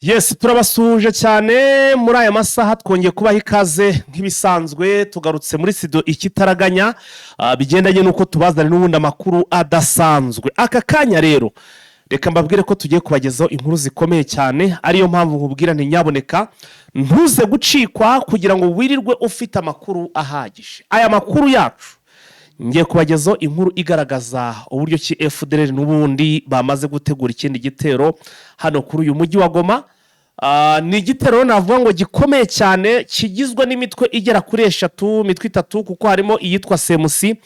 Yes, turabasuhuje cyane muri aya masaha twongeye kubaha ikaze nk'ibisanzwe tugarutse muri studio ikitaraganya bigendanye nuko tubazana n'ubundi amakuru adasanzwe. Aka kanya rero reka mbabwire ko tugiye kubagezaho inkuru zikomeye cyane, ariyo mpamvu nkubwira nti nyaboneka ntuze gucikwa kugira ngo wirirwe ufite amakuru ahagije. Aya makuru yacu ngiye kubagezaho inkuru igaragaza uburyo ki FDLR n'ubundi bamaze gutegura ikindi gitero hano kuri uyu mujyi wa Goma. Ni igitero navuga ngo gikomeye cyane kigizwe n'imitwe igera kuri 3 mitwe 3 kuko harimo iyitwa Semusi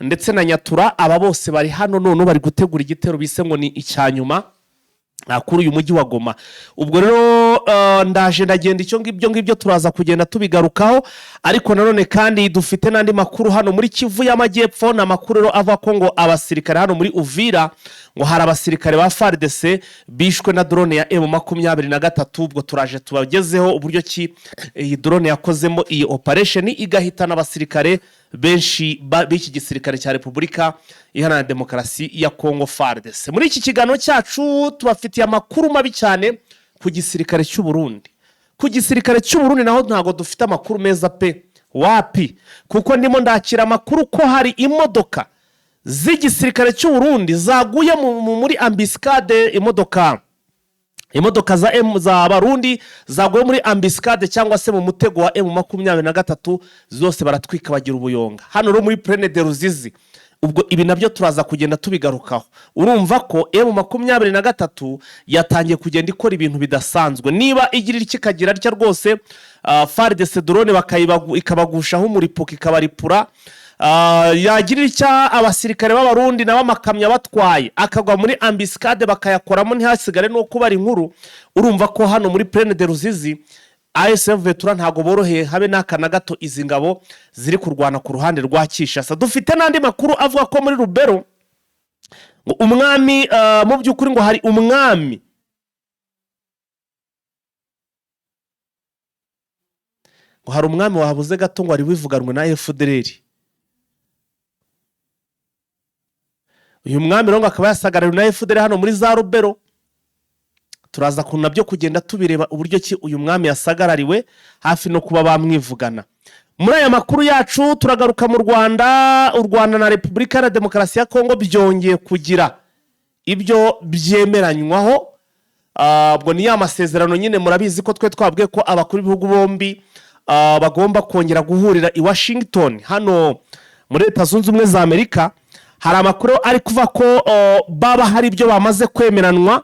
ndetse na Nyatura. Aba bose bari hano none bari gutegura igitero bise ngo ni icyanyuma kuri uyu mujyi wa Goma. Ubwo rero ndaje ndagenda icyo ngibyo turaza kugenda tubigarukaho, ariko nanone kandi dufite nandi makuru hano muri Kivu y'Amajyepfo. Na makuru rero ava ko ngo abasirikare hano muri Uvira ngo hari abasirikare ba FARDC bishwe na drone ya M23. Ubwo turaje tubagezeho uburyo ki iyi drone yakozemo iyi operation igahitana abasirikare benshi b'iki gisirikare cya Repubulika Iharanira Demokarasi ya Kongo FARDC. Muri iki kiganiro cyacu tubafitiye amakuru mabi cyane ku gisirikare cy'u Burundi. Ku gisirikare cy'u Burundi naho ntago dufite amakuru meza pe, wapi, kuko ndimo ndakira amakuru ko hari imodoka z'igisirikare cy'u Burundi zaguye muri ambiscade. Imodoka za Barundi zaguye muri ambiscade cyangwa se mu mutego wa M23, zose baratwika bagira ubuyonga hano ro muri Plaine de Ruzizi. Ubwo ibi nabyo turaza kugenda tubigarukaho. Urumva ko M23 yatangiye kugenda ikora ibintu bidasanzwe. Niba igirira ikikagira rya rwose FARDC drone ikabagushaho umuripuka ikabaripura, yagirira icya abasirikare b'Abarundi na bamakamya batwaye akagwa muri ambiscade bakayakoramo ntihasigare no kuba ari inkuru. Urumva ko hano muri Plaine de Ruzizi ASF Vetura ntago boroheye habe n'akana gato izi ngabo ziri kurwana ku ruhande rwa Kishasa. Dufite nandi makuru avuga ko muri Rubero ngo umwami mu by'ukuri ngo hari umwami wabuze gato ngo ari wivuganwe na FDLR. Uyu mwami rero akaba yasagarariwe na FDLR hano muri za Rubero. Turaza kuntu byo kugenda tubireba uburyo ki uyu mwami yasagarariwe hafi no kuba bamwivugana. Muri aya makuru yacu turagaruka mu Rwanda. U Rwanda na Repubulika ya Demokarasi ya Kongo byongeye kugira ibyo byemeranywaho. Ubwo ni ya masezerano nyine murabizi ko twe twabwiye ko abakuru b'ibihugu bombi bagomba kongera guhurira i Washington hano muri Leta Zunze Ubumwe za Amerika. Hari amakuru ari kuva ko baba hari ibyo bamaze kwemeranwa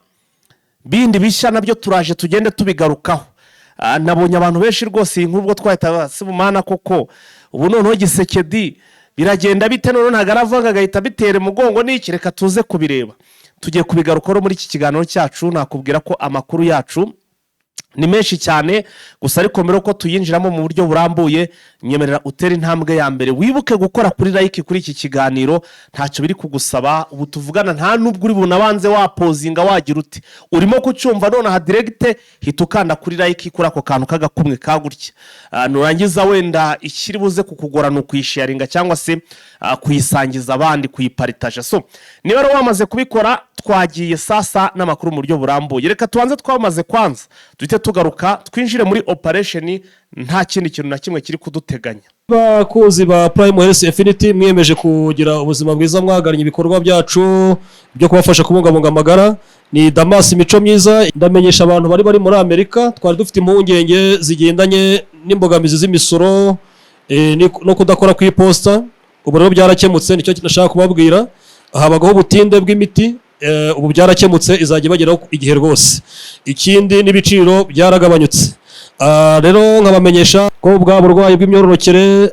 bindi bishya, nabyo turaje tugende tubigarukaho. Nabonye abantu benshi rwose iyi nkuru ubwo twahita sibumana koko ubu noneho Gisekedi biragenda bite none ntagaravaga agahita bitere mugongo n'iki. Reka tuze kubireba, tugiye kubigarukaho muri iki kiganiro cyacu. Nakubwira ko amakuru yacu ni menshi cyane, gusa ariko mbere ko tuyinjiramo mu buryo burambuye nyemerera utera intambwe ya mbere wibuke gukora kuri like kuri iki kiganiro. Ntacyo biri kugusaba, ubu tuvugana nta nubwo uri bunabanze wapozinga wagira uti urimo kucyumva none ha direct hita ukanda kuri like kuri ako kantu kagakumwe kagutya. Nurangiza wenda ikiri buze kukugorana ukuyisharinga cyangwa se kuyisangiza abandi, kuyiparitaje. So niba rero wamaze kubikora twagiye sasa n'amakuru mu buryo burambuye. Reka tubanze twamaze kwanza duhite tugaruka twinjire muri operation nta kindi kintu na kimwe kiri kuduteganya. Bakozi ba Prime Health Affinity mwiyemeje kugira ubuzima bwiza mwagaranye ibikorwa byacu byo kubafasha kubungabunga amagara. Ni Damas Mico Myiza. Ndamenyesha abantu bari muri Amerika twari dufite impungenge zigendanye n'imbogamizi z'imisoro no kudakora ku iposta. Ubu rero byarakemutse, nicyo nashaka kubabwira. Habagaho ubutinde bw'imiti, ubu byarakemutse, izajya bageraho igihe rwose. Ikindi n'ibiciro byaragabanyutse. Rero nkabamenyesha ko bwa burwayi bw'imyororokere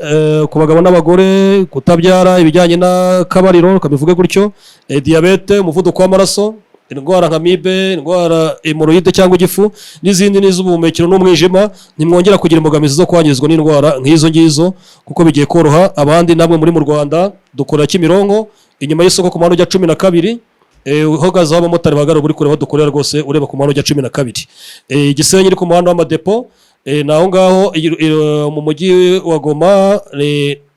ku bagabo n'abagore, kutabyara, ibijyanye na kabariro kabivuge gutyo, diabete, umuvuduko w'amaraso, indwara nka amibe, indwara hemorrhoide cyangwa igifu n'izindi n'iz'ubuhumekero n'umwijima, ntimwongera kugira imbogamizi zo kwangizwa n'indwara nk'izo ngizo kuko bigiye koroha. Abandi namwe muri mu Rwanda dukora Kimironko inyuma y'isoko ku muhanda 12 uhagaze aho abamotari bahagarara buri kure badukorera rwose ureba ku muhanda 12. Gisenyi iri ku muhanda w'amadepo naho ngaho mu mujyi wa Goma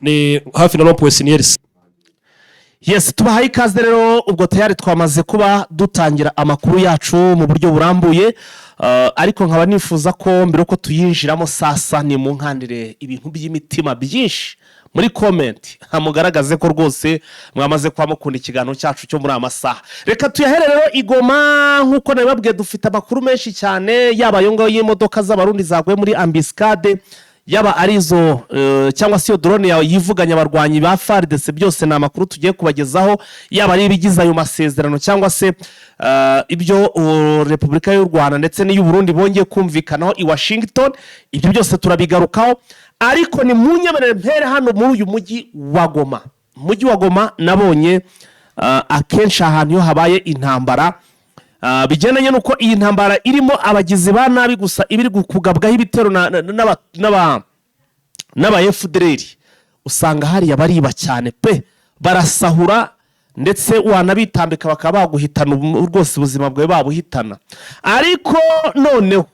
ni hafi na Rond-Point Siniers. Yes, tubahaye ikaze rero ubwo tayari twamaze kuba dutangira amakuru yacu mu buryo burambuye, ariko nkaba nifuza ko mbere ko tuyinjiramo sasa ni mu nkandire ibintu by'imitima byinshi muri comment hamugaragaze ko rwose mwamaze kwa mukunda ikiganiro cyacu cyo muri amasaha. Reka tuyahere rero igoma nkuko nababwiye dufite amakuru menshi cyane, yaba yongo y'imodoka z'abarundi zaguye muri ambiscade, yaba arizo cyangwa se yo drone yawe yivuganya abarwanyi ba FARDC, byose na makuru tugiye kubagezaho, yaba ari ibigize ayo masezerano cyangwa se ibyo Repubulika y'u Rwanda ndetse n'iy'u Burundi bongeye kumvikanaho i Washington, ibyo byose turabigarukaho. Ariko ni mu nyemerere mpere hano muri uyu mujyi wa Goma. Mujyi wa Goma nabonye akenshi ahantu yo habaye intambara, bigendanye nuko iyi ntambara irimo abagizi ba nabi gusa ibiri kugabwaho ibitero n'aba FDLR, usanga hariya bariba cyane pe, barasahura ndetse wanabitambika bakaba baguhitana rwose ubuzima bwawe babuhitana. Ariko noneho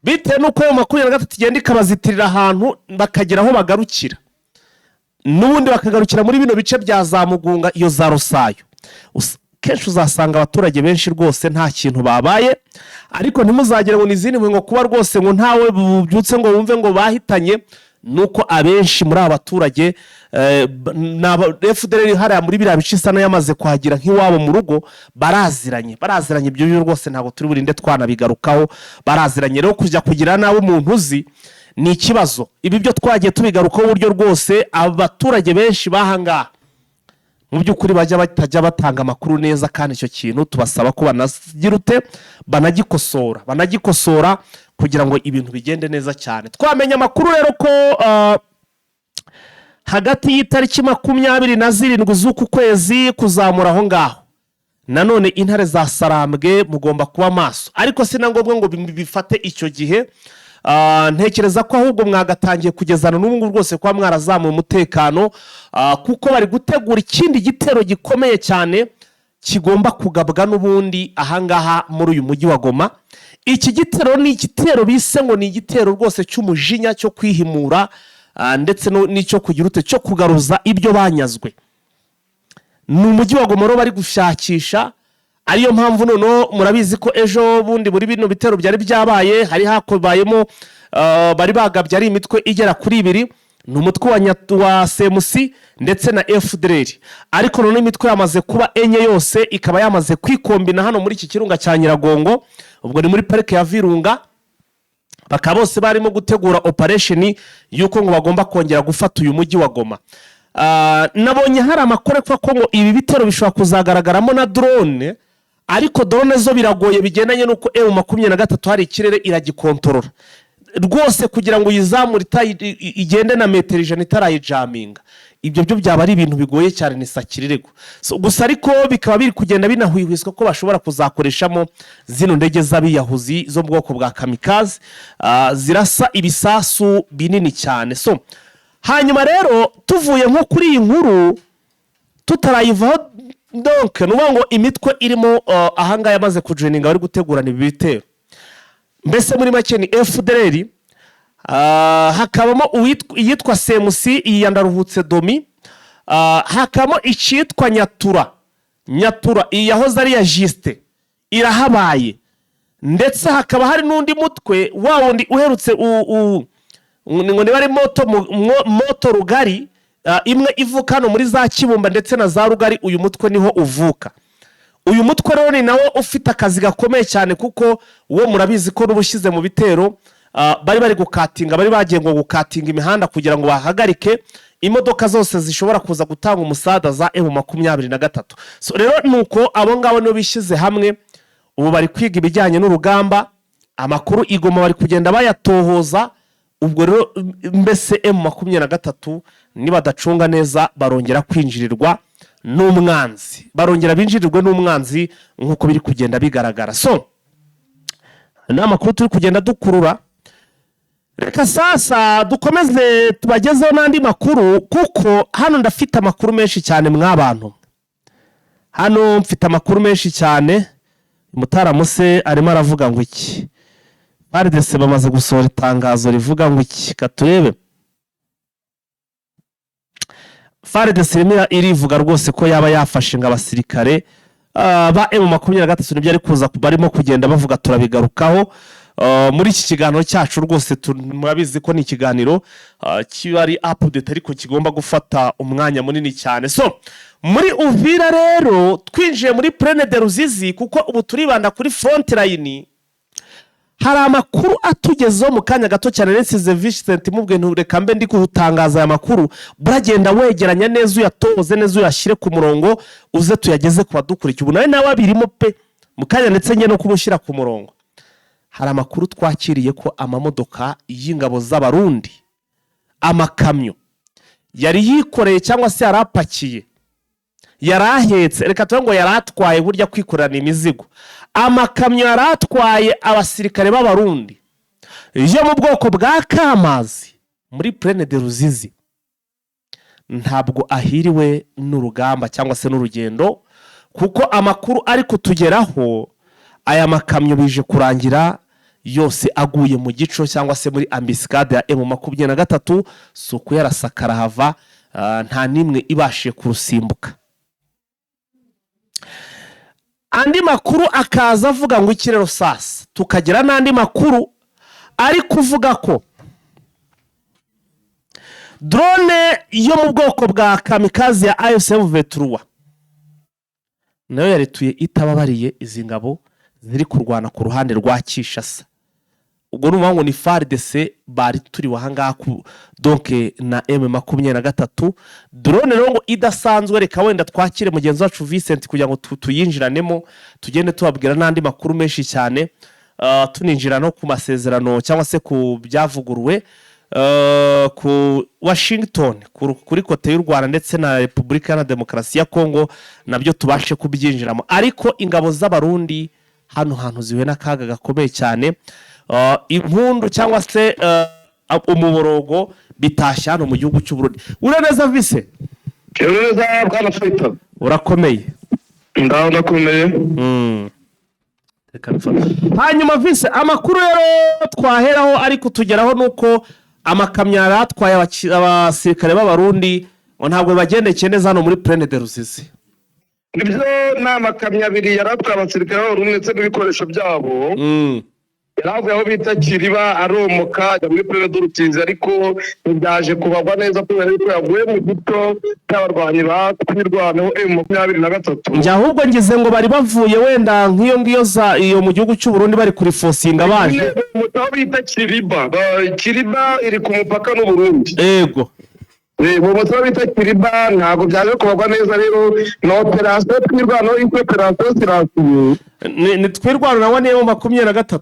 bitewe nuko ayo 23 igenda ikabazitirira ahantu bakagera aho bagarukira, n'ubundi bakagarukira muri bino bice bya za Mugunga iyo za Rusayo, kenshi uzasanga abaturage benshi rwose nta kintu babaye. Ariko ntimuzagire ngo nizindi ngo kuba rwose ngo ntawe bubyutse ngo wumve ngo bahitanye, nuko abenshi muri abaturage FDLR hariya muri biriya bice isa yamaze kuhagira nk'iwabo mu rugo, baraziranye ibyo rwose ntabwo turi burinde twanabigarukaho. Baraziranye rero kujya kugira nawe umuntu uzi ni ikibazo. Ibi byo twagiye tubigarukaho uburyo rwose abaturage benshi bahangaha mu by'ukuri batajya batanga amakuru neza, kandi icyo kintu tubasaba ko banagikosora kugira ngo ibintu bigende neza cyane. Twamenye amakuru rero ko hagati y'itariki 27 z'uku kwezi kuzamura aho ngaho, nanone intare za Sarambwe mugomba kuba maso, ariko sina ngombwa ngo bifate icyo gihe. Ntekereza ko ahubwo mwagatangiye kugezana n'ubu rwose kwa mwarazamuye umutekano, kuko bari gutegura ikindi gitero gikomeye cyane kigomba kugabwa n'ubundi ahangaha muri uyu mujyi wa Goma. Iki gitero ni igitero bise ngo ni igitero rwose cy'umujinya cyo kwihimura, ndetse n'icyo kugira ute cyo kugaruza ibyo banyazwe. Ni umujyi wa Goma bari gushakisha, ariyo mpamvu noneho murabizi ko ejo bundi muri bino bitero byari byabaye hari hakobayemo bari bagabye ari imitwe igera kuri 2, ni umutwe wa CMC ndetse na FDLR. Ariko none imitwe yamaze kuba enye yose ikaba yamaze kwikombina hano muri iki kirunga cya Nyiragongo, ubwo ni muri parike ya Virunga. Bakaba bose barimo gutegura operation yuko ngo bagomba kongera gufata uyu mujyi wa Goma. Nabonye hari amakuru ko ngo ibi bitero bishobora kuzagaragaramo na drone, ariko drone zo biragoye bigendanye nuko M23 hari ikirere iragikontorora rwose kugira ngo yizamure igende na metero 100 itarayijaminga. Ibyo byo byaba ari ibintu bigoye cyane ni sakirirego. Gusa ariko bikaba biri kugenda binahwihwiswa ko bashobora kuzakoreshamo zino ndege z'abiyahuzi zo mu bwoko bwa kamikaze, zirasa ibisasu binini cyane. Hanyuma rero tuvuye nko kuri iyi nkuru tutarayivaho, donc nuba ngo imitwe irimo ahanga yamaze kujoininga bari gutegurana ibi bitero. Mbese muri make ni FDLR, hakabamo iyitwa CMC iyandaruhutse Domi, hakamo icyitwa Nyatura iyahoze ari ya Juste irahabaye, ndetse hakaba hari n'undi mutwe wa wundi uherutse ngo ni bari moto rugari, imwe ivuka hano muri za Kibumba ndetse na za Rugari. Uyu mutwe niho uvuka. Uyu mutwe rero ni nawo ufite akazi gakomeye cyane, kuko uwo murabizi ko n'ubushize mu bitero bari gukatinga, bari bagiye ngo gukatinga imihanda kugira ngo bahagarike imodoka zose zishobora kuza gutanga umusada za M23. Rero nuko abo ngabo nibo bishyize hamwe, ubu bari kwiga ibijyanye n'urugamba. Amakuru igoma bari kugenda bayatohoza. Ubwo rero mbese M23 nibadacunga neza barongera kwinjirirwa n'umwanzi, binjirirwe n'umwanzi nkuko biri kugenda bigaragara. N'amakuru turi kugenda dukurura. Reka sasa dukomeze tubagezeho n'andi makuru, kuko hano ndafite amakuru menshi cyane mw'abantu. Hano mfite amakuru menshi cyane. Mutaramuse arimo aravuga ngo iki? FARDC bamaze gusohora itangazo rivuga ngo iki? Katurebe. FARDC irivuga rwose ko yaba yafashe ngo abasirikare ba M23 nibyo ari kuza barimo kugenda bavuga turabigarukaho muri iki kiganiro cyacu rwose murabizi ko ni ikiganiro kiba ari update ariko kigomba gufata umwanya munini cyane. So muri Uvira rero twinjiye muri Plaine de Ruzizi kuko ubu turibanda kuri front line. Hari amakuru atugezeho mu kanya gato cyane nesize Vincent mubwe ntureka mbe ndi kutangaza aya makuru buragenda wegeranya neza uyatoze neza uyashyire ku murongo uze tuyageze ku badukurikiye. Ubu nawe abirimo pe mu kanya ndetse nye no kumushyira ku murongo. Hari amakuru twakiriye ko amamodoka y'ingabo z'abarundi amakamyo yari yikoreye cyangwa se yarapakiye yarahetse reka tuvuge ngo yaratwaye burya kwikorana imizigo. Amakamyo yaratwaye abasirikare b'abarundi yo mu bwoko bwa Kamazi muri Plaine de Ruzizi ntabwo ahiriwe n'urugamba cyangwa se n'urugendo kuko amakuru ari kutugeraho aya makamyo bije kurangira yose aguye mu gico cyangwa se muri ambiscade ya M23 suko yarasakara hava nta nimwe ibashiye kurusimbuka. Andi makuru akaza avuga ngo ikirero sasa tukagira n'andi makuru ari kuvuga ko drone yo mu bwoko bwa kamikaze ya AFC/M23 nayo yarituye itababariye izi ngabo ziri kurwana ku ruhande rwa Kishasa. Ubwo n'ubango ni FARDC bari turi wahanga ku donc na M23 drone rongo idasanzwe. Reka wenda twakire mugenzi wacu Vincent kugira ngo tuyinjiranemo tugende tubabwira n'andi makuru menshi cyane tuninjira no ku masezerano cyangwa se ku byavuguruwe ku Washington kuri kote y'u Rwanda ndetse na Republika ya Demokarasi ya Kongo nabyo tubashe kubyinjiramo. Ariko ingabo z'abarundi hano hantu ziwe n'akaga gakomeye cyane. Impundu cyangwa se umuborogo bitashya hano mu gihugu cy'u Burundi. Uraneza Vise? Uraneza bwana Faita? Urakomeye? Ndakomeye. Hanyuma Vise amakuru rero twaheraho ari kutugeraho nuko amakamyo yaratwaye abasirikare b'abarundi ntabwo bagendekeye neza hano muri Plaine de Ruzizi. Nibyo n'amakamyo abiri yaratwaye abasirikare b'abarundi ndetse n'ibikoresho byabo. Yaravuye aho bita Kiriba aromoka muri Plaine de Ruzizi ariko ntibyaje kubagwa neza kubera yuko yaguye mu gito cy'abarwanyi batwirwanaho M23. Njya ahubwo ngize ngo bari bavuye wenda nk'iyo ngiyo za iyo mu gihugu cy'u Burundi bari kuri forcinga baje. Aho bita Kiriba. Kiriba iri ku mupaka n'u Burundi. Yego. Mu mutwe bita Kiriba ntabwo byaje kubagwa neza rero no operation twirwanaho iko operation siransiye. Ni twirwana nawe niyo 23.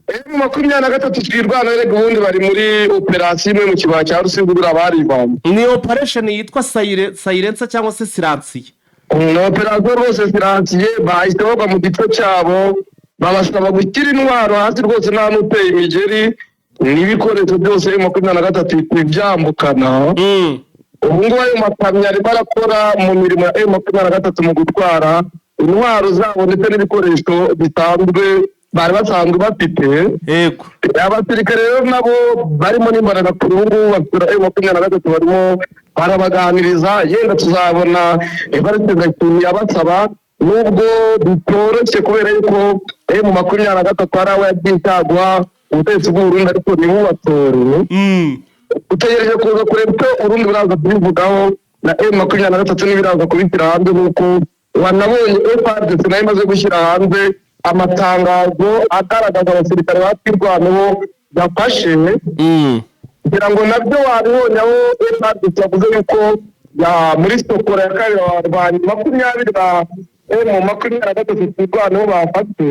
M23 twirwana rege ubundi bari muri operation imwe mu kibaya cya Rusingura bari bamwe. Ni operation yitwa Silence cyangwa se siransiye. No operation rwose siransiye bahise bagwa mu gico cyabo babasaba gukira intwaro hasi rwose nta n'uteye imigeri n'ibikoresho byose M23 byambukana. Ubu ngubu ayo makamyo ari barakora mu mirimo ya M23 mu gutwara intwaro zabo ndetse n'ibikoresho bisanzwe bari basanzwe bafite. Yego. Abasirikare rero nabo barimo n'imbaraga kuri ubu basura M23 barimo barabaganiriza yenda tuzabona ibariteza kintu yabasaba nubwo bitoroshye kubera yuko M23 ari aho yabyitagwa ubutegetsi bw'Uburundi ariko ntibubatore. Utegereje kuza kureba uko Urundi buraza kubivugaho na M23 n'ibiraza kubishyira hanze nuko wanabonye FARDC nayo imaze gushyira hanze amatangazo agaragaza abasirikare batwirwanaho bafashe kugira ngo nabyo wabibonye aho FARDC yavuze yuko muri Sokora ya kabiri abarwanyi 20 ba M23 twirwanaho bafashe.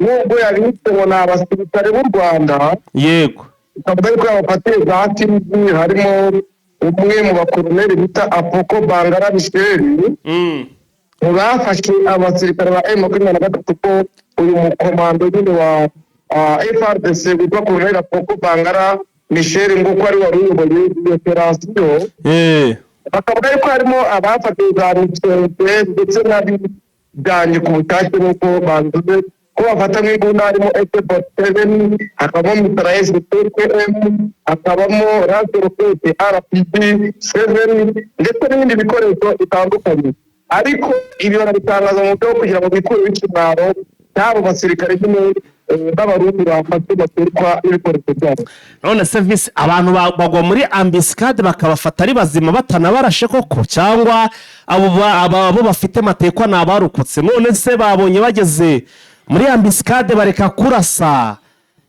Nubwo yabitse ngo ni abasirikare b'u Rwanda. Yego. Kavuga yuko abafatiye za TV harimo umwe mu bakoloneli bita Apoko Bangara Michel. Bafashe abasirikare ba M23 ko uyu mukomando nyine wa FARDC witwa Colonel Apoko Bangara Michel nguko ari wari uyoboye iyo operation. Bakavuga yuko harimo abafatiye za Michel ndetse n'abijyanye ku butashye nuko banzuze ko bafata nk'imbunda harimo AK-47, hakabamo mitrailleuse PPM, hakabamo Razorokete RPG 7 ndetse n'ibindi bikoresho bitandukanye. Ariko ibi barabitangaza mu buryo kugira ngo bikureho ikimwaro cy'abo basirikare nyine b'abarundi bafashe baterwa n'ibikoresho byabo. none service abantu bagwa muri ambiscade bakabafata ari bazima batanabarashe koko, cyangwa abo bafite matekwa n'abarokotse? none se babonye bageze muri ambiscade bareka kurasa?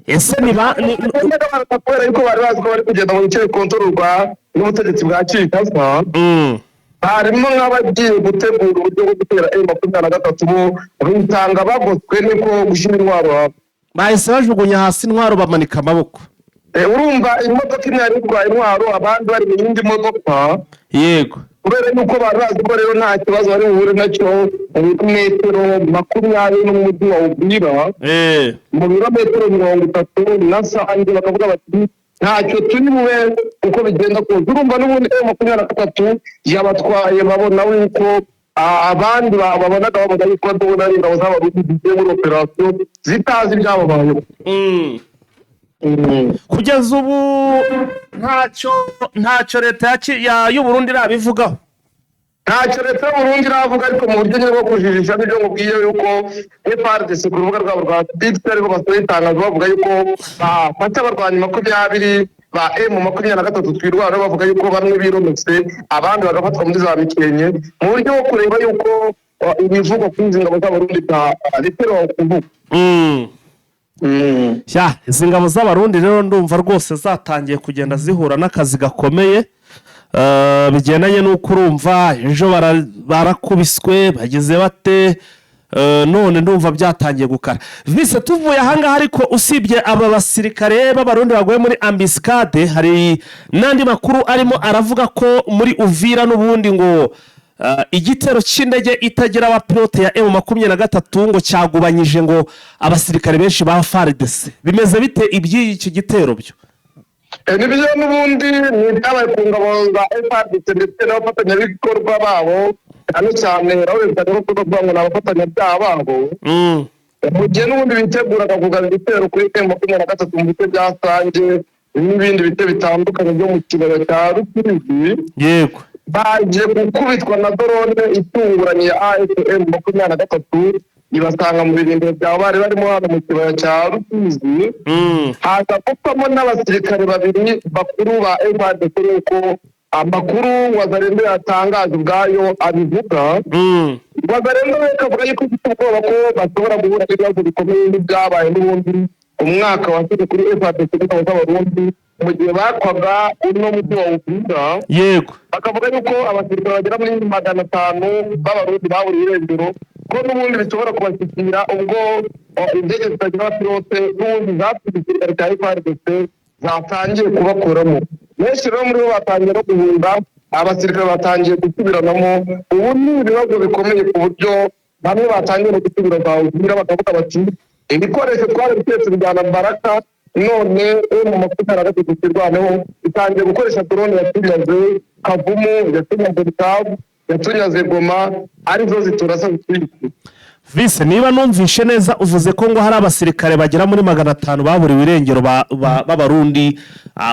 ese kubera yuko bari bazi ko bari kugenda mu bice bikontororwa n'ubutegetsi bwa Kinshasa, harimo nk'abagiye gutegura uburyo bwo gutera M23 bo bitanga bagoswe niko gushyira intwaro bahise bajugunya hasi intwaro bamanika amaboko. urumva imodoka imwe yari itwaye intwaro, abandi bari mu yindi modoka. Yego, kubera yuko bari bazi ko rero nta kibazo bari buhure nacyo mu metero 20 no mu mujyi wa Uvira, mu birometero 30 na Sange, bakavuga bati ntacyo turi bube uko bigenda kose. urumva n'ubundi M23 yabatwaye babona yuko abandi babonaga babona yuko babona ingabo z'abarundi zigiye muri operasiyo zitazi ibyababayeho. kugeza ubu ntacyo leta y'u Burundi irabivugaho. ntacyo leta y'u Burundi iravuga, ariko mu buryo nyine bwo kujijisha n'ibyo mubwiye yuko FARDC ku rubuga rwabo rwa Twitter ariko basohoye itangazo bavuga yuko bafata abarwanyi 20 ba M23 twirwara, bavuga yuko bamwe birometse abandi bagafatwa muri za Mikenke, mu buryo bwo kureba yuko ibivugwa ku ngabo z'abarundi bitero kuvuga. Izi ngabo z'abarundi rero ndumva rwose zatangiye kugenda zihura n'akazi gakomeye bigendanye n'uko urumva ejo barakubiswe bageze bate, none ndumva byatangiye gukara. Vise tuvuye ahangaha, ariko usibye aba basirikare b'abarundi baguye muri ambiscade, hari n'andi makuru arimo aravuga ko muri Uvira n'ubundi ngo igitero cy'indege itagira abapilote ya M23 ngo cyagubanyije ngo abasirikare benshi ba FARDC. bimeze bite iby'iki gitero byo? Nibyo n'ubundi ni byabaye ku ngabo za FARDC ndetse n'abafatanyabikorwa babo, cyane cyane urabona ko kuvuga ngo n'abafatanyabyaha babo mu gihe n'ubundi biteguraga kugaba ibitero kuri M23 mu bice bya Sange n'ibindi bice bitandukanye byo mu kibaya cya Rusizi. Yego, baje gukubitwa na drone itunguranye ya AFM 23 ibasanga mu birindiro bya bari barimo hano mu kibaya cya Rusizi. haza gupfamo n'abasirikare babiri bakuru ba FARDC, nuko amakuru Wazalendo yatangaje ubwayo abivuga. Wazalendo kavuga yuko ufite ubwoba ko bashobora guhura n'ibibazo bikomeye n'ibyabaye n'ubundi umwaka washize kuri FARDC n'abarundi mu gihe bakwaga uno mujyi wa Uvira. yego, bakavuga yuko abasirikare bagera muri 500 b'abarundi baburiye irengero, ko n'ubundi bishobora kubashyikira ubwo indege zitagira abapilote n'ubundi zatsinze igisirikare cya FARDC zatangiye kubakuramo. benshi rero muri bo batangiye no guhunga, abasirikare batangiye gusubiranamo. ubu ni ibibazo bikomeye ku buryo bamwe batangiye no gusubira za Uvira, bakavuga bati ibikoresho twari bitetse bijyana Baraka, none M23 twirwaneho itangiye gukoresha drone yatunyaze Kavumu, yatunyaze Bukavu, yatunyaze Goma, arizo ziturasa bitwiki. Vise niba numvishe neza uvuze ko ngo hari abasirikare bagera muri 500 baburiwe irengero b'abarundi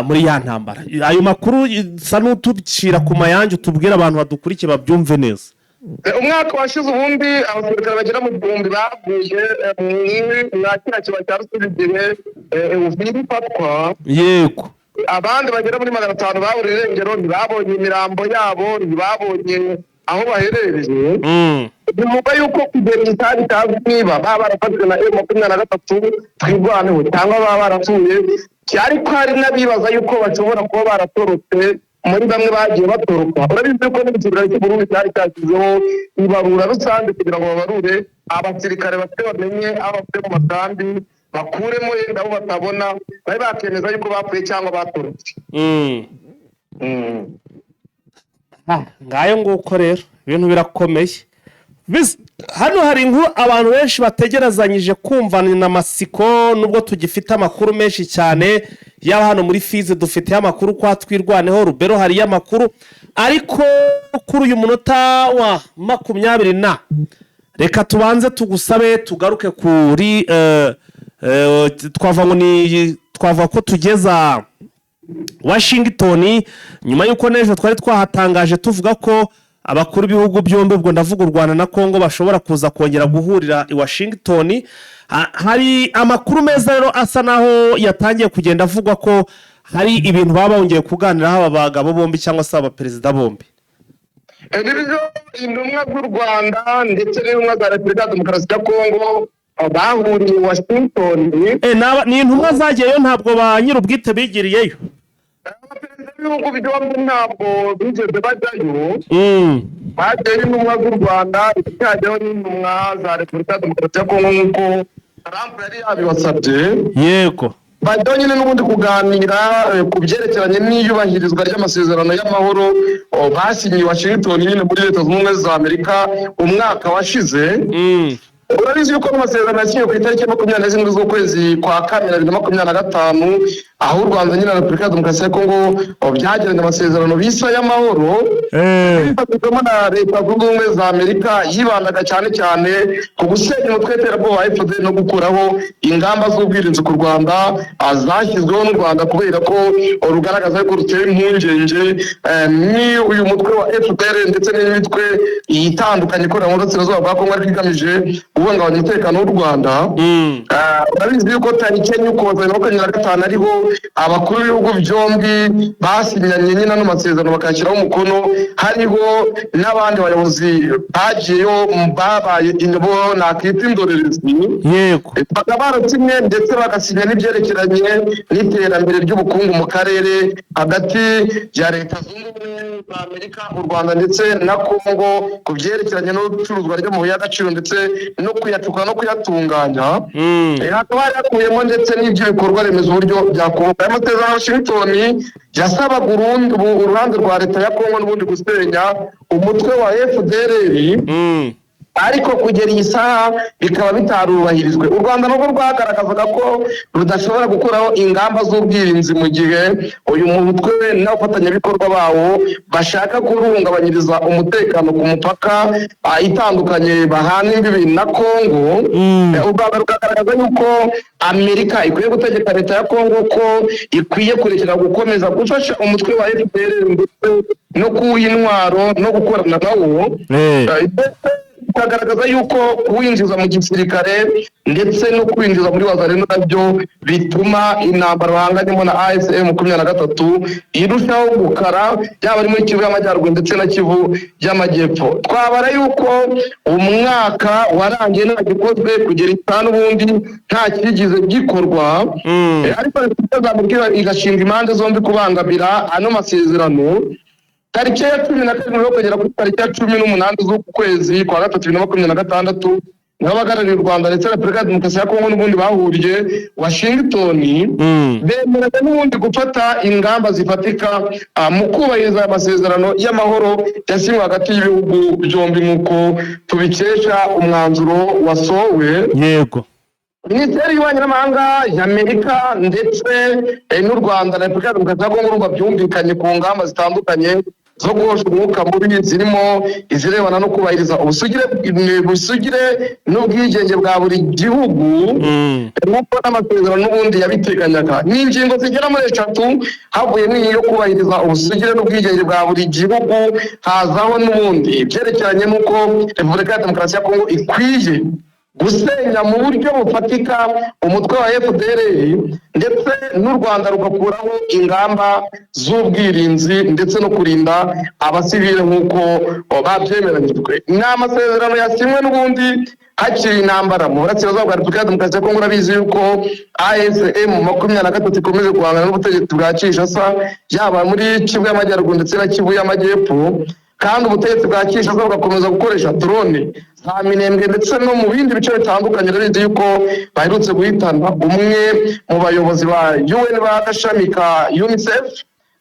muri ya ntambara. ayo makuru sa n'utubcira ku mayange utubwira abantu badukurikiye babyumve neza. umwaka washize ubundi abasirikare bagera mu 1000 baguye mu kiriya kiba cya Rusizi igihe Uvira ifatwa. Yego, abandi bagera muri 500 baburiwe irengero, ntibabonye imirambo yabo, ntibabonye aho baherereye. bivuga yuko kugera itari tazi niba baba barafashwe na M23 twirwaneho cyangwa baba barapfuye, ariko hari n'abibaza yuko bashobora kuba baratorotse muri bamwe bagiye batoroka. urabizi ko n'ibiciro cy'u Burundi cyari cyashyizeho ibarura rusange kugira ngo babarure abasirikare bafite bamenye abafite mu makambi, bakuremo yenda abo batabona, bari bakemeza yuko bapfuye cyangwa batorotse. ngayo nguko rero ibintu birakomeye. hano hari inkuru abantu benshi bategerezanyije kumvana n'amasiko, nubwo tugifite amakuru menshi cyane. yaba hano muri Fize dufite amakuru kwa twirwaneho, Rubero hari amakuru, ariko kuri uyu munota wa 20 reka tubanze tugusabe tugaruke kuri twavuga ko tugeza Washington nyuma y'uko n'ejo twari twahatangaje tuvuga ko abakuru b'ibihugu byombi, ubwo ndavuga u Rwanda na Congo, bashobora kuza kongera guhurira i Washington. Hari amakuru meza rero asa naho yatangiye kugenda avugwa ko hari ibintu baba bongeye kuganiraho aba bagabo bombi cyangwa se abaperezida bombi. Nibyo intumwa z'u Rwanda ndetse n'intumwa za Repubulika ya Demokarasi ya Congo bahuriye i Washington. Ni intumwa zagiyeyo, ntabwo ba nyir'ubwite bigiriyeyo. Abaperezida b'ibihugu byombi ntabwo bigeze bajyayo. Bagiyeyo intumwa z'u Rwanda, hajyaho n'intumwa za Repubulika ya Demokarasi ya Congo nk'uko Trump yari yabibasabye. Yego. Bajyaho nyine n'ubundi kuganira ku byerekeranye n'iyubahirizwa ry'amasezerano y'amahoro basinyiye Washington nyine muri Leta Zunze Ubumwe za Amerika umwaka washize. Urabizi yuko amasezerano yasinyiwe ku itariki 27 z'ukwezi kwa kabiri 2025, aho u Rwanda nyine na Repubulika ya Demokarasi ya Congo byagiranye amasezerano bisa y'amahoro bifatanyijemo na Leta Zunze Ubumwe za Amerika, yibandaga cyane cyane ku gusenya umutwe w'iterabwoba wa FDL no gukuraho ingamba z'ubwirinzi ku Rwanda zashyizweho n'u Rwanda kubera ko rugaragaza ko ruteye impungenge ni uyu mutwe wa FDL ndetse n'imitwe itandukanye ikorera mu burasirazuba bwa Congo ariko igamije kubungabanya umutekano w'u Rwanda. Urabizi yuko tariki enye Ukuboza 2025 ariho abakuru b'ibihugu byombi basinyanye nyine ano masezerano bakashyiraho umukono, hariho n'abandi bayobozi bagiyeyo babaye indobo nakita indorerezi. Yego. Bakaba barasinye ndetse bagasinya n'ibyerekeranye n'iterambere ry'ubukungu mu karere hagati ya Leta Zunze Ubumwe za Amerika, u Rwanda ndetse na Congo ku byerekeranye n'ubucuruzwa ry'amabuye y'agaciro ndetse no kuyacukura no kuyatunganya. Hakaba yakuyemo ndetse n'ibyo bikorwa remezo uburyo byakubaka. Amasezerano ya Washington yasabaga uruhande rwa Leta ya Congo n'ubundi gusenya umutwe wa FDLR, ariko kugera iyi saha bikaba bitarubahirijwe. U Rwanda nubwo rwagaragazaga ko rudashobora gukuraho ingamba z'ubwirinzi mu gihe uyu mutwe n'abafatanyabikorwa bawo bashaka guhungabanyiriza umutekano ku mupaka itandukanye bahana imbibi na Congo. U Rwanda rukagaragaza yuko Amerika ikwiye gutegeka Leta ya Congo ko ikwiye kurekera gukomeza gufasha umutwe wa FDL ndetse no kuwuha intwaro no gukorana nawo. Bikagaragaza yuko kuwinjiza mu gisirikare ndetse no kwinjiza muri wazareno nabyo bituma intambara bahanganyemo na AFC M23 irushaho gukara, yaba ari muri Kivu y'Amajyaruguru ndetse na Kivu y'Amajyepfo. Twabara yuko umwaka warangiye nta gikozwe kugera itanu ubundi nta kigize gikorwa, ariko Leta igashinga impande zombi kubangamira ano masezerano. Tariki ya 17 kugera kuri tariki ya 18 z'uku kwezi kwa gatatu 2026 n'abahagarariye u Rwanda ndetse na Repubulika ya Demokarasi ya Congo n'ubundi bahuriye Washington, bemeranya n'ubundi gufata ingamba zifatika mu kubahiriza amasezerano y'amahoro yasinywe hagati y'ibihugu byombi nk'uko tubikesha umwanzuro wasohowe. Yego. Minisiteri y'Ububanyi n'Amahanga y'Amerika ndetse n'u Rwanda na Repubulika ya Demokarasi ya Congo byumvikanye ku ngamba zitandukanye zo guhosha umwuka mubi, zirimo izirebana no kubahiriza ubusugire n'ubwigenge bwa buri gihugu nk'uko n'amasezerano n'ubundi yabiteganyaga. Ni ingingo zigera muri 3 havuyemo iyi yo kubahiriza ubusugire n'ubwigenge bwa buri gihugu, hazaho n'ubundi ibyerekeranye n'uko Repubulika ya Demokarasi ya Congo ikwiye gusenya mu buryo bufatika umutwe wa FDLR ndetse n'u Rwanda rugakuraho ingamba z'ubwirinzi ndetse no kurinda abasivile nk'uko babyemeranyijwe. Ni amasezerano yasinywe n'ubundi hakiri intambara mu burasirazuba bwa Repubulika ya Demokarasi ya Congo. Urabizi yuko AFM 23 ikomeje guhangana n'ubutegetsi bwa Kinshasa, yaba muri Kivu y'Amajyaruguru ndetse na Kivu y'Amajyepfo, kandi ubutegetsi bwa Kinshasa bugakomeza gukoresha drone za minembwe ndetse no mu bindi bice bitandukanye. Urabizi yuko baherutse guhitana umwe mu bayobozi ba UN bagashami ka UNICEF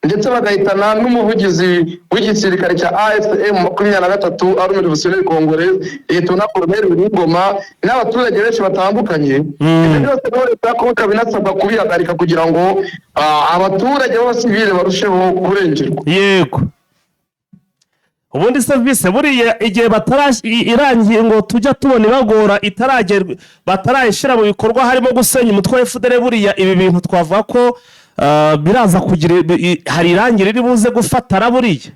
ndetse bagahitana n'umuvugizi w'igisirikare cya AFM 23 Armée Revolutionnaire Congolaise Lieutenant Colonel Ngoma n'abaturage benshi batandukanye. Ibyo byose Leta ko kabinasabwa kubihagarika kugira ngo abaturage b'abasivile barusheho kurengerwa. Yego. ubundi service buriya igihe irangiye ngo tujya tubona ibagora batarayishyira mu bikorwa harimo gusenya umutwe wa FDL, buriya ibi bintu twavuga ko biraza kugira hari irangi riri buze gufatara buriya.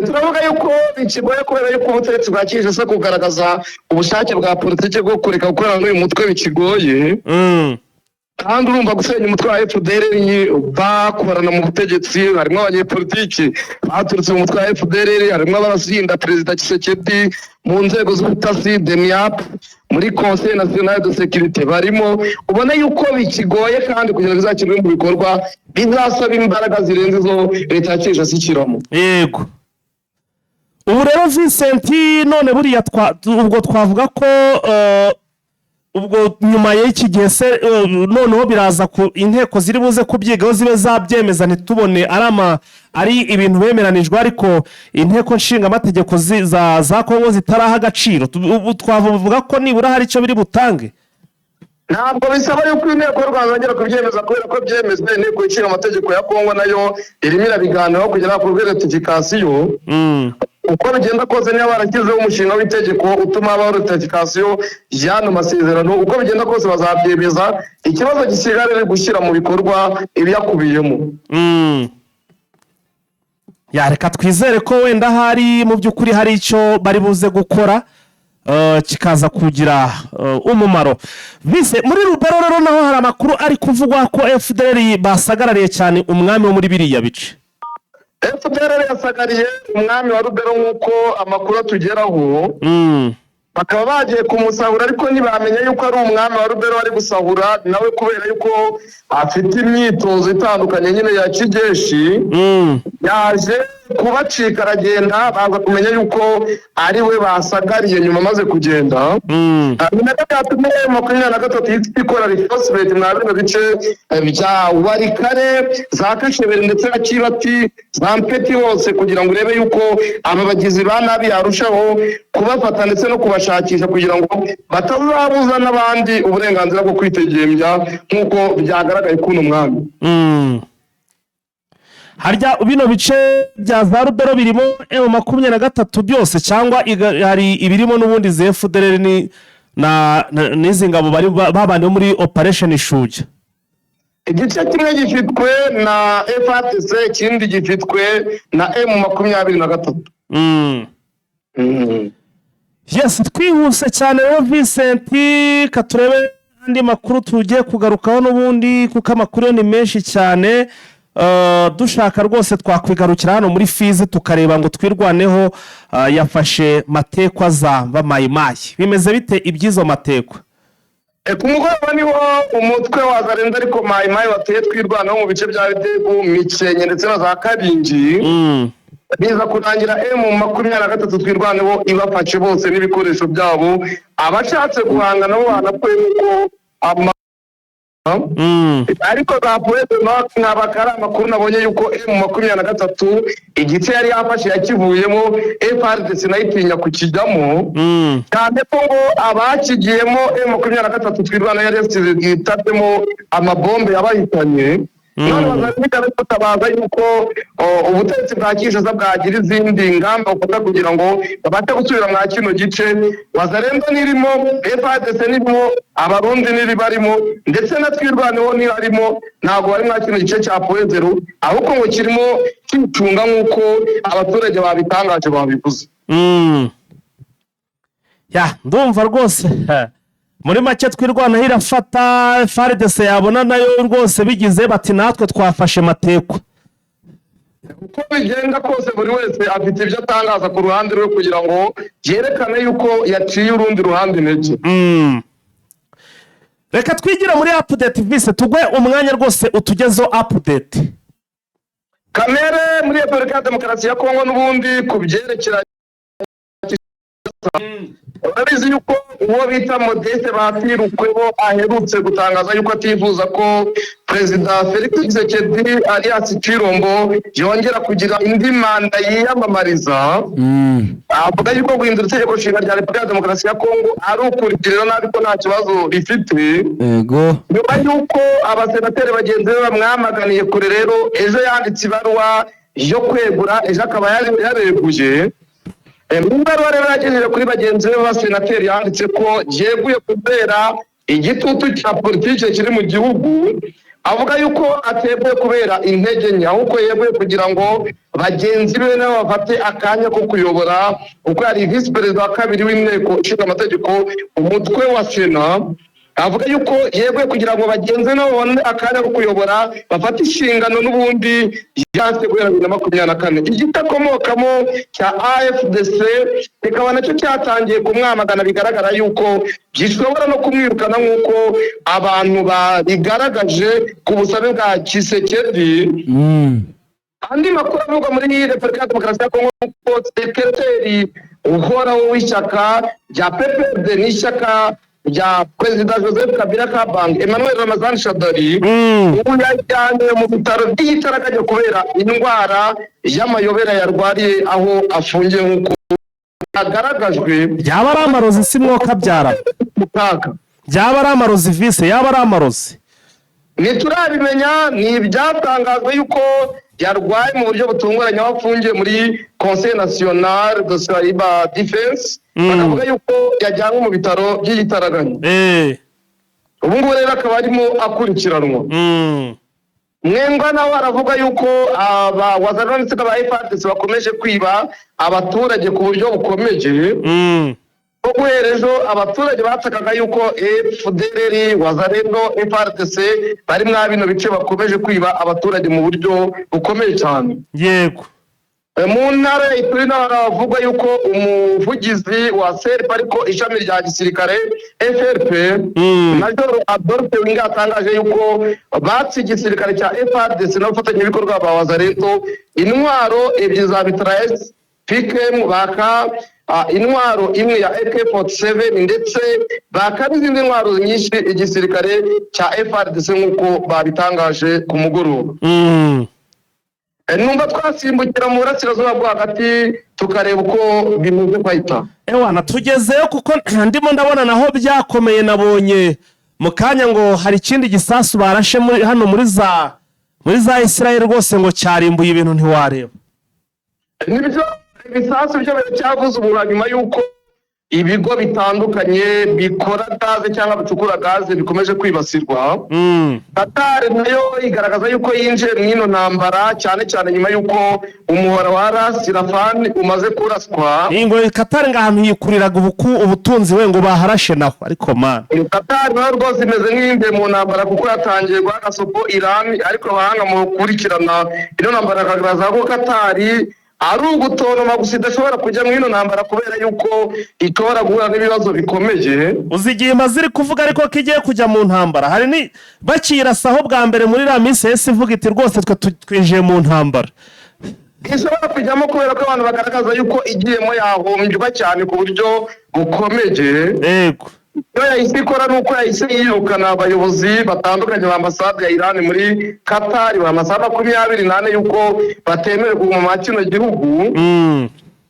Turavuga yuko bikigoye kubera yuko ubutegetsi bwa Kinshasa kugaragaza ubushake bwa politiki bwo kureka gukorana n'uyu mutwe bikigoye. Kandi urumva gusenya umutwe wa FDL bakorana mu butegetsi, harimo abanyepolitiki baturutse mu mutwe wa FDL, harimo abasinda Perezida Tshisekedi mu nzego z'ubutasi DEMIAP muri Conseil National de Sécurité barimo. Ubona yuko bikigoye kandi kugira ngo bizakirwe mu bikorwa bizasaba imbaraga zirenze zo leta ya Kinshasa ikiramo. Yego. Ubu rero Vincent, none buriya ubwo twavuga ko ubwo nyuma y'iki gihe se noneho biraza ku inteko ziri buze kubyigaho zibe zabyemeza ntitubone ari ibintu bemeranijwe, ariko inteko nshinga amategeko za Kongo zitaraha agaciro. Ubu twavuga ko nibura hari icyo biri butange. Ntabwo bisaba yuko inteko y'u Rwanda yongera kubyemeza kubera ko byemezwe inteko ishinga amategeko ya Kongo nayo irimo irabiganiraho kugera ku ratification. Uko bigenda kose niba barashyizeho umushinga w'itegeko utuma habaho ratification y'ano masezerano, uko bigenda kose bazabyemeza. Ikibazo gisigara ari gushyira mu bikorwa ibiyakubiyemo. Reka twizere ko wenda hari mu by'ukuri hari icyo bari buze gukora kikaza kugira umumaro. Bise muri Rubero rero naho hari amakuru ari kuvugwa ko FDL basagarariye cyane umwami wo muri biriya bice. FDL yasagariye umwami wa Rubero nk'uko amakuru atugeraho. Bakaba bagiye kumusahura ariko ntibamenye yuko ari umwami wa Rubero ari gusahura nawe kubera yuko afite imyitozo itandukanye nyine ya kigeshi. Yaje kubacika aragenda baza kumenya yuko ari we basagariye nyuma amaze kugenda. Yatumye 23 ikora reinforcement mwa bino bice bya Warikare za Kashebere ndetse na Kibati za Mpeti hose kugira ngo urebe yuko aba bagizi ba nabi yarushaho kubafata ndetse no kubashakisha kugira ngo batazabuza n'abandi uburenganzira bwo kwitegembya nk'uko byagaragaye kuno mwami. Harya bino bice bya za Rubero birimo M23 byose cyangwa hari ibirimo n'ubundi za FDL n'izi ngabo bari babandi muri Operation Shuja? Igice kimwe gifitwe na FARDC, ikindi gifitwe na M23. Yes, twihuse cyane rero Vincent, katurebe andi makuru tugiye kugarukaho n'ubundi kuko amakuru ni menshi cyane. Dushaka rwose twakwigarukira hano muri Fizi tukareba ngo twirwaneho yafashe matekwa za Mayimayi. Bimeze bite ibyizo matekwa? Ku mugoroba niho umutwe wa Zarenze ariko Mayimayi wateye twirwanaho mu bice bya Bitegu, Mikenye ndetse na za Kabingi. Biza kurangira M23 twirwaneho ibafashe bose n'ibikoresho byabo. Abashatse guhanga nabo banapfuye nuko ariko zapuweze n'abakara amakuru nabonye yuko M23 igice yari yafashe yakivuyemo FARDC nayitinya kukijyamo cyane ko ngo abakigiyemo M23 twirwana yari yasize amabombe yabahitanye. None bazabikana kutabaza yuko ubutegetsi bwa Kinshasa bwagira izindi ngamba ukunda kugira ngo babate gusubira mwa kino gice. Wazarendo nirimo, FARDC nirimo, abarundi niribarimo ndetse na twirwaneho nirarimo, ntago bari mwa kino gice cya Poezero ahubwo ngo kirimo cyicunga nkuko abaturage babitangaje babivuze. Ndumva rwose muri make twirwana hirafata FARDC yabona nayo rwose bigize bati natwe twafashe matekwa. Uko bigenda kose buri wese afite ibyo atangaza ku ruhande rwe kugira ngo yerekane yuko yaciye urundi ruhande intege. Reka twigira muri update vise tugwe umwanya rwose utugezo update. Kamere muri Repubulika ya Demokarasi ya Kongo n'ubundi kubyerekera urabizi yuko uwo bita Modeste Batirukweho aherutse gutangaza yuko atifuza ko Perezida Felix Tshisekedi alias Chirombo yongera kugira indi manda yiyamamariza. Avuga yuko guhindura itegeko nshinga rya Repubulika ya Demokarasi ya Kongo ari ukurikirira nabi ko nta kibazo rifite. Yego. Nyuma yuko abasenateri bagenzi be bamwamaganiye kure rero ejo yanditse ibaruwa yo kwegura ejo akaba yareguye mu ibaruwa rero yagejeje kuri bagenzi be b'abasenateri yanditse ko yeguye kubera igitutu cya politiki kiri mu gihugu, avuga yuko ateguye kubera intege nke, ahubwo yeguye kugira ngo bagenzi be nabo bafate akanya ko kuyobora, kuko yari visi perezida wa kabiri w'inteko ishinga amategeko umutwe wa sena. Avuga yuko yeguye kugira ngo bagenzi nabo babone akanya ko kuyobora, bafate inshingano n'ubundi yase guhera 2024. Igitakomokamo cya AFDC bikaba nacyo cyatangiye kumwamagana, bigaragara yuko gishobora no kumwirukana nk'uko abantu babigaragaje ku busabe bwa Tshisekedi. Andi makuru avuga muri Repubulika ya Demokarasi ya Kongo ko sekreteri uhoraho w'ishyaka rya PPRD n'ishyaka rya Perezida Joseph Kabila Kabange Emmanuel Ramazan Shadari ubu yajyanye mu bitaro by'igitaraganya kubera indwara y'amayobera yarwariye aho afungiye nk'uko agaragajwe. Byaba ari amarozi si mwoka byara, byaba ari amarozi vise, yaba ari amarozi ntiturabimenya. Ni ibyatangajwe yuko yarwaye mu buryo butunguranye aho afungiye muri Conseil National de Cyber Defense. Bakavuga yuko yajyanwe mu bitaro by'igitaraganya. Ubu ngubu rero akaba arimo akurikiranwa. Mwengwa nawe aravuga yuko wazana ndetse n'aba FARDC bakomeje kwiba abaturage ku buryo bukomeje. Guhera ejo abaturage batakaga yuko FDLR, Wazalendo, FARDC bari mwa bino bice bakomeje kwiba abaturage mu buryo bukomeye cyane. Yego. Mu ntara Ituri naho haravugwa yuko umuvugizi wa SERP ariko ishami rya gisirikare FRP Major Adolphe Winga atangaje yuko batsi igisirikare cya FARDC n'abafatanyabikorwa ba Wazalendo intwaro ebyiri za Mitrailleuse PKM baka intwaro imwe ya AK47 ndetse baka n'izindi ntwaro nyinshi igisirikare cya FARDC nk'uko babitangaje ku mugoroba. Numva twasimbukira mu burasirazuba bwo hagati tukareba uko bimeze kwahita. Ewana tugezeyo kuko ndimo ndabona naho byakomeye. Nabonye mu kanya ngo hari ikindi gisasu barashe hano muri za Israel rwose ngo cyarimbuye ibintu ntiwareba. Nibyo ibisasu byo cyavuze ubu nyuma yuko ibigo bitandukanye bikora gaze cyangwa bicukura gaze bikomeje kwibasirwa. Qatar nayo igaragaza yuko yinjiye mu ino ntambara cyane cyane nyuma yuko umuhora wa Ras Rafan umaze kuraswa. Ngo Qatar ngahantu yikuriraga ubutunzi we ngo baharashe naho, ariko man Qatar nayo rwose imeze nk'inde mu ntambara kuko yatangiye guhagasopo Iran, ariko abahanga mu gukurikirana ino ntambara kagaragaza ko Qatar ari ugutonoma gusa idashobora kujya mu ino ntambara kubera yuko ishobora guhura n'ibibazo bikomeye. Uzigiye maziri kuvuga ariko ko igiye kujya mu ntambara. Hari ni bakirasaho bwa mbere muri la minsi yese ivuga iti rwose twinjiye mu ntambara. Ishobora kujyamo kubera ko abantu bagaragaza yuko igiyemo yahombywa cyane ku buryo bukomeye. Yego. Iyo yahise ikora nuko yahise yirukana abayobozi batandukanye ba ambasade ya Iran muri Qatar, ba ambasade 28 yuko batemerewe kuguma mu kino gihugu.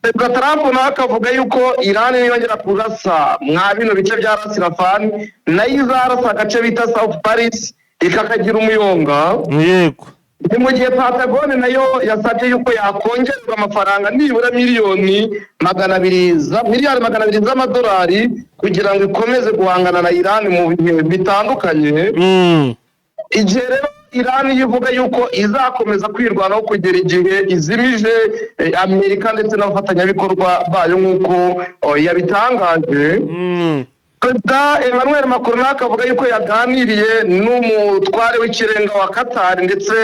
Perezida Trump nawe akavuga yuko Iran yongera kurasa mwa bino bice bya Ras Rafan nayo izarasa agace bita South Paris ikakagira umuyonga. Yego. Ni mu gihe Pentagon nayo yasabye yuko yakongerwa amafaranga nibura miliyari 200 z'amadolari kugira ngo ikomeze guhangana na Iran mu bihe bitandukanye. Igihe rero Iran yivuga yuko izakomeza kwirwanaho kugera igihe izimije Amerika ndetse n'abafatanyabikorwa bayo nk'uko yabitangaje. Perezida Emmanuel Macron akavuga yuko yaganiriye n'umutware w'ikirenga wa Qatar ndetse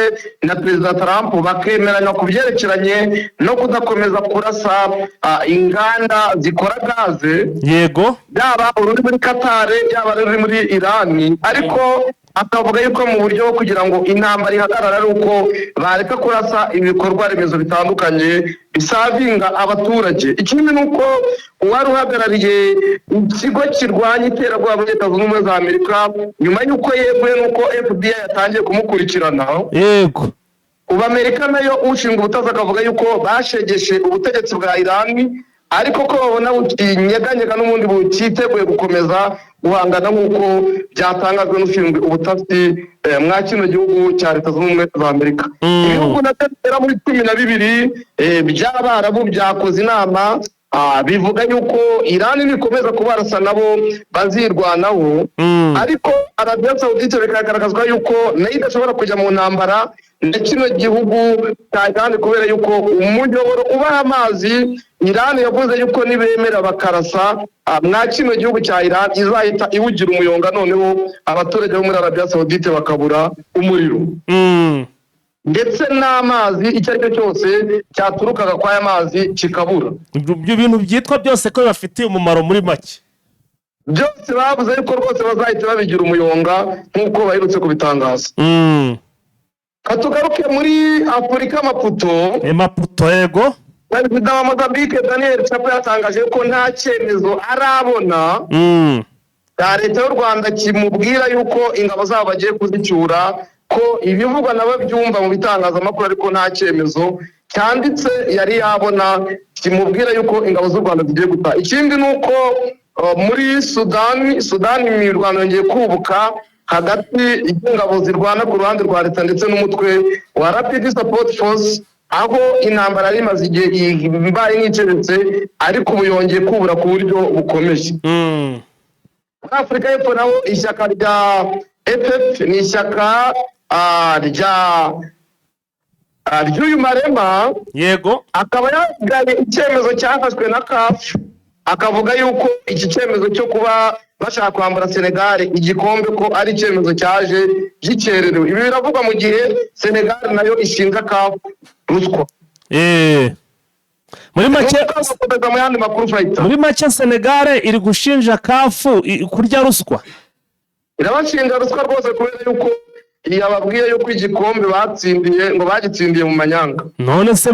na Perezida Trump bakemeranya ku byerekeranye no kudakomeza kurasa inganda zikora gaze. Yego. Yaba ururi muri Qatar yaba ururi muri Iran, ariko akavuga yuko mu buryo bwo kugira ngo intambara ihagarara ari uko bareka kurasa ibikorwa remezo bitandukanye bisavinga abaturage. Ikindi nuko uwari uhagarariye ikigo kirwanya iterabwoba muri Leta Zunze Ubumwe za Amerika nyuma y'uko yeguye nuko FBI yatangiye kumukurikirana. Yego. Ubu Amerika nayo ushinga ubutaza akavuga yuko bashegeshe ubutegetsi bwa Iran, ariko ko babona bukinyeganyega n'ubundi bukiteguye gukomeza guhangana nk'uko byatangajwe n'ushinzwe ubutasi mwa kino gihugu cya Leta Zunze Ubumwe za Amerika. Ibihugu nabyo bigera muri 12 by'Abarabu byakoze inama bivuga yuko Iran nikomeza kubarasa nabo bazirwanaho, ariko Arabia Saudite bikagaragazwa yuko nayo idashobora kujya mu ntambara na kino gihugu cya Iran kubera yuko umuyoboro ubaha amazi Iran yavuze yuko nibemera bakarasa mwa kino gihugu cya Iran izahita iwugira umuyonga, noneho abaturage bo muri Arabia Saudite bakabura umuriro ndetse n'amazi icyo ari cyo cyose cyaturukaga kwa aya mazi kikabura. ibyo bintu byitwa byose ko bafitiye umumaro muri make, byose bavuze yuko rwose bazahita babigira umuyonga nk'uko baherutse kubitangaza. Katugaruke muri Afurika Maputo yego. Perezida wa Mozambique Daniel Chapo yatangaje ko nta cyemezo arabona cya Leta y'u Rwanda kimubwira yuko ingabo zabo bagiye kuzicyura, ko ibivugwa nabo byumva mu bitangazamakuru ariko nta cyemezo cyanditse yari yabona kimubwira yuko ingabo z'u Rwanda zigiye guta. Ikindi ni uko muri Sudani imirwano yongeye kubuka hagati y'ingabo zirwana ku ruhande rwa leta ndetse n'umutwe wa Rapid Support Force, aho intambara yari imaze igihe imbaye nk'icecetse ariko ubu yongeye kubura ku buryo bukomeje. Muri Afurika y'Epfo naho ishyaka rya FF ni ishyaka ry'uyu Marema yego, akaba yagaye icyemezo cyafashwe na CAF, akavuga yuko iki cyemezo cyo kuba bashaka kwambura Senegal igikombe ko ari icyemezo cyaje gikererewe. Ibi biravugwa mu gihe Senegal nayo ishinja CAF ruswa. Muri make Senegal iri gushinja CAF kurya ruswa, irabashinja ruswa rwose kubera yuko yababwiye yuko igikombe batsindiye ngo bagitsindiye mu manyanga. none se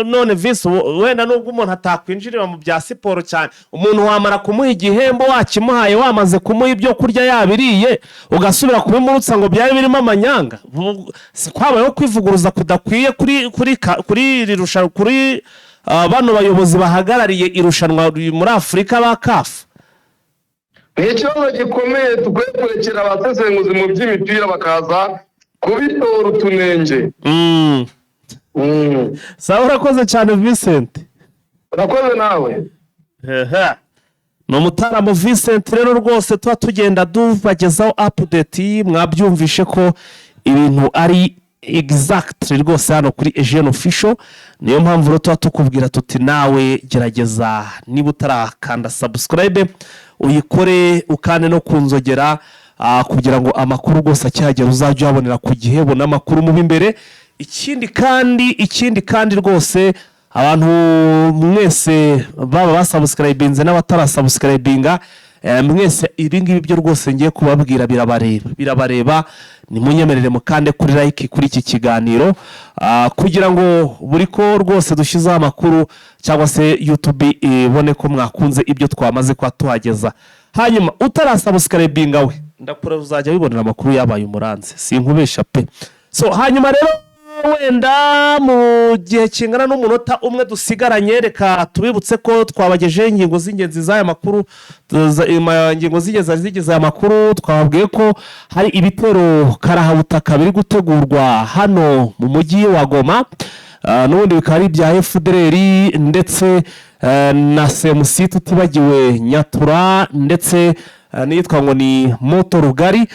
none visi wenda nubwo umuntu atakwinjirira mu bya siporo cyane, umuntu wamara kumuha igihembo wakimuhaye wamaze kumuha ibyo kurya yabiriye ugasubira kubimurutsa ngo byari birimo amanyanga, si kwabayeho kwivuguruza kudakwiye kuri iri rushanwa, kuri bano bayobozi bahagarariye irushanwa muri Afurika ba CAF? Ni ikibazo gikomeye dukwiye kurekera abasesenguzi mu by'imipira bakaza kubitora utunenge. Sawa, urakoze cyane Vincent. Urakoze nawe. Ni umutaramu Vincent rero rwose tuba tugenda tubagezaho update, mwabyumvishe ko ibintu ari exactly rwose hano kuri Eugene Official. Niyo mpamvu rero tuba tukubwira tuti nawe gerageza niba utarakanda subscribe uyikore, ukane no kunzogera kugira ngo amakuru rwose akihagera uzajye uyabonera ku gihe, bona amakuru mu imbere. Ikindi kandi rwose abantu mwese baba basubscribinze n'abatarasubscribinga mwese ibingibi byo rwose ngiye kubabwira birabareba, nimunyemerere mukande kuri like kuri iki kiganiro kugira ngo buri ko rwose dushyizeho amakuru cyangwa se YouTube ibone ko mwakunze ibyo twamaze kwa tuhageza. Hanyuma utarasubscribinga we ndakura uzajya wibonera amakuru yabaye umuranze, sinkubesha pe. So hanyuma rero wenda mu gihe kingana n'umunota umwe dusigaranye, reka tubibutse ko twabagejeje ingingo z'ingenzi z'aya makuru. Ingingo zigize aya makuru twababwiye ko hari ibitero karahabutaka biri gutegurwa hano mu mujyi wa Goma, n'ubundi bikaba ari ibya FDLR ndetse na CMC, tutibagiwe Nyatura ndetse nitwa ngo ni moto rugari.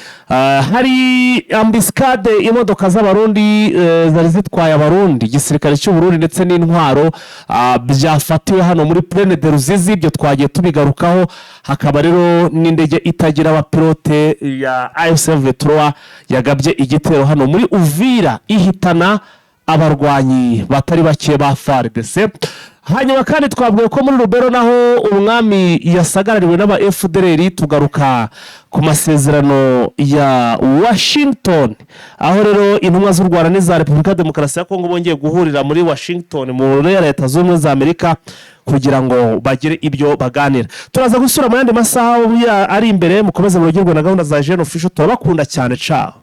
Hari ambiscade imodoka z'abarundi zari zitwaye abarundi, igisirikare cy'u Burundi ndetse n'intwaro byafatiwe hano muri Plaine de Ruzizi, ibyo twagiye tubigarukaho. Hakaba rero n'indege itagira abapilote ya AFC-23 yagabye igitero hano muri Uvira ihitana abarwanyi batari bake ba FARDC. Hanyuma kandi twabwiye ko muri Rubero naho umwami yasagarariwe n'aba FDLR. Tugaruka ku masezerano ya Washington, aho rero intumwa z'u Rwanda n'iza Repubulika Demokarasi ya Kongo bongeye guhurira muri Washington mu Leta Zunze Ubumwe za Amerika kugira ngo bagire ibyo baganira. Turaza gusura mu yandi masaha ari imbere. Mukomeze murugirwe na gahunda za Eugene Official, turabakunda cyane. Ciao.